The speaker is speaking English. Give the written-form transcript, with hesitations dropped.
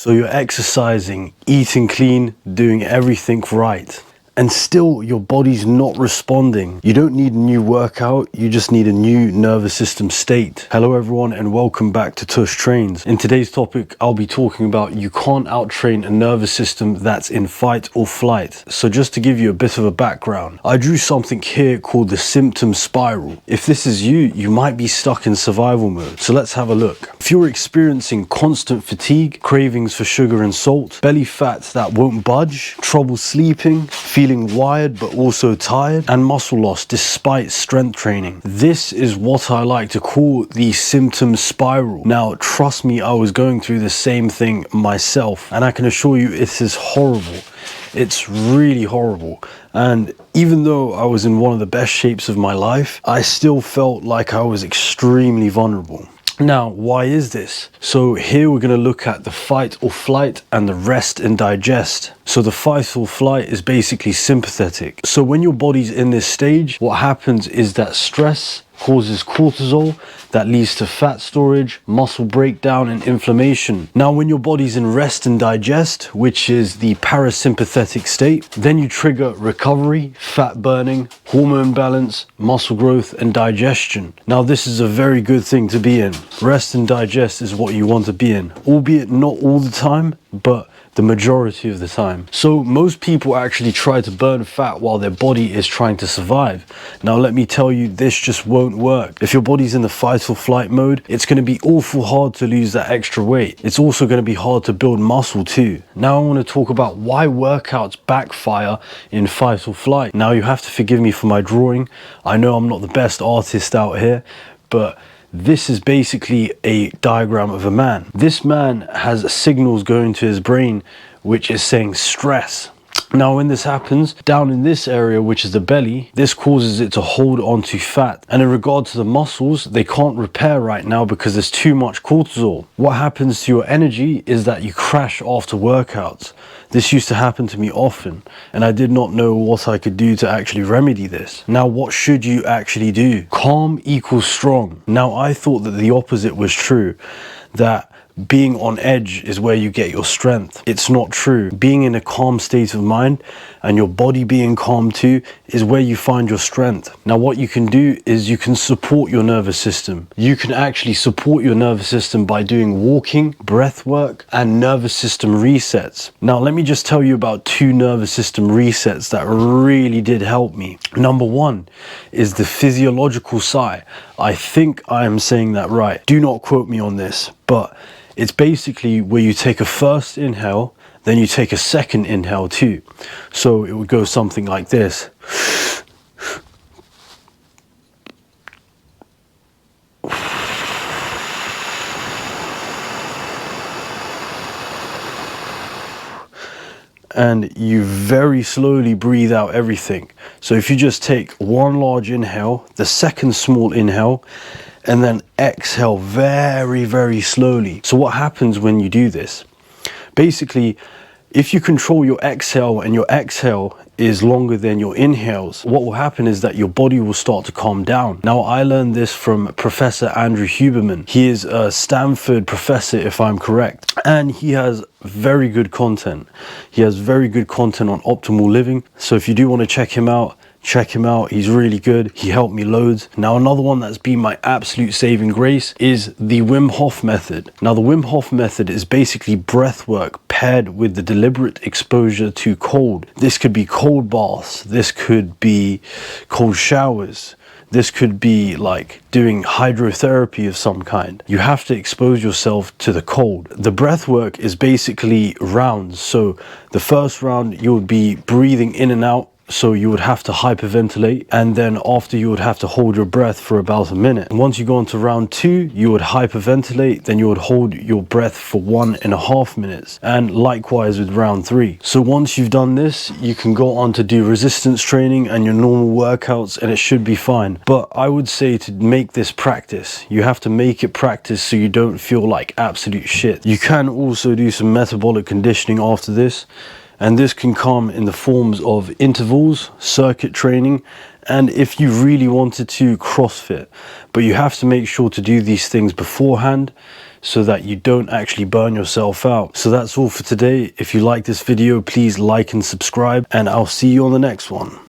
So you're exercising, eating clean, doing everything right, and still your body's not responding. You don't need a new workout, you just need a new nervous system state. Hello everyone and welcome back to Tush Trains. In today's topic, I'll be talking about you can't out-train a nervous system that's in fight or flight. So just to give you a bit of a background, I drew something here called the symptom spiral. If this is you, you might be stuck in survival mode. So let's have a look. If you're experiencing constant fatigue, cravings for sugar and salt, belly fat that won't budge, trouble sleeping, feeling wired but also tired, and muscle loss despite strength training, this is what I like to call the symptom spiral. Now trust me, I was going through the same thing myself, and I can assure you it is horrible. It's really horrible. And even though I was in one of the best shapes of my life, I still felt like I was extremely vulnerable. Now, why is this? So here we're going to look at the fight or flight and the rest and digest. So the fight or flight is basically sympathetic. So when your body's in this stage, what happens is that stress causes cortisol, that leads to fat storage, muscle breakdown, and inflammation. Now when your body's in rest and digest, which is the parasympathetic state, then you trigger recovery, fat burning, hormone balance, muscle growth, and digestion. Now this is a very good thing to be in. Rest and digest is what you want to be in, albeit not all the time, but the majority of the time. So most people actually try to burn fat while their body is trying to survive. Now let me tell you, this just won't work. If your body's in the fight or flight mode, it's going to be awful hard to lose that extra weight. It's also going to be hard to build muscle too. Now I want to talk about why workouts backfire in fight or flight. Now you have to forgive me for my drawing. I know I'm not the best artist out here, but this is basically a diagram of a man. This man has signals going to his brain which is saying stress. Now when this happens, down in this area, which is the belly, this causes it to hold onto fat. And in regard to the muscles, they can't repair right now because there's too much cortisol. What happens to your energy is that you crash after workouts. This used to happen to me often, and I did not know what I could do to actually remedy this. Now, what should you actually do? Calm equals strong. Now, I thought that the opposite was true, that being on edge is where you get your strength. It's not true. Being in a calm state of mind and your body being calm too is where you find your strength. Now what you can do is you can support your nervous system. You can actually support your nervous system by doing walking, breath work, and nervous system resets. Now let me just tell you about 2 nervous system resets that really did help me. Number 1 is the physiological sigh. I think I am saying that right. Do not quote me on this, but it's basically where you take a first inhale, then you take a second inhale too. So it would go something like this. And you very slowly breathe out everything. So if you just take one large inhale, the second small inhale, and then exhale very, very slowly. So what happens when you do this? Basically, if you control your exhale and your exhale is longer than your inhales, what will happen is that your body will start to calm down. Now, I learned this from Professor Andrew Huberman. He is a Stanford professor, if I'm correct, and he has very good content. He has very good content on optimal living. So if you do want to check him out, he's really good. He helped me loads. Now another one that's been my absolute saving grace is the Wim Hof method. Now the Wim Hof method is basically breath work paired with the deliberate exposure to cold. This could be cold baths, this could be cold showers, this could be like doing hydrotherapy of some kind. You have to expose yourself to the cold. The breath work is basically rounds. So the first round you would be breathing in and out, so you would have to hyperventilate, and then after you would have to hold your breath for about a minute. And once you go into round 2, you would hyperventilate, then you would hold your breath for 1.5 minutes, and likewise with round 3. So once you've done this, you can go on to do resistance training and your normal workouts, and it should be fine. But I would say to make this practice, you have to make it practice so you don't feel like absolute shit. You can also do some metabolic conditioning after this, and this can come in the forms of intervals, circuit training, and if you really wanted to, CrossFit. But you have to make sure to do these things beforehand so that you don't actually burn yourself out. So that's all for today. If you like this video, please like and subscribe, and I'll see you on the next one.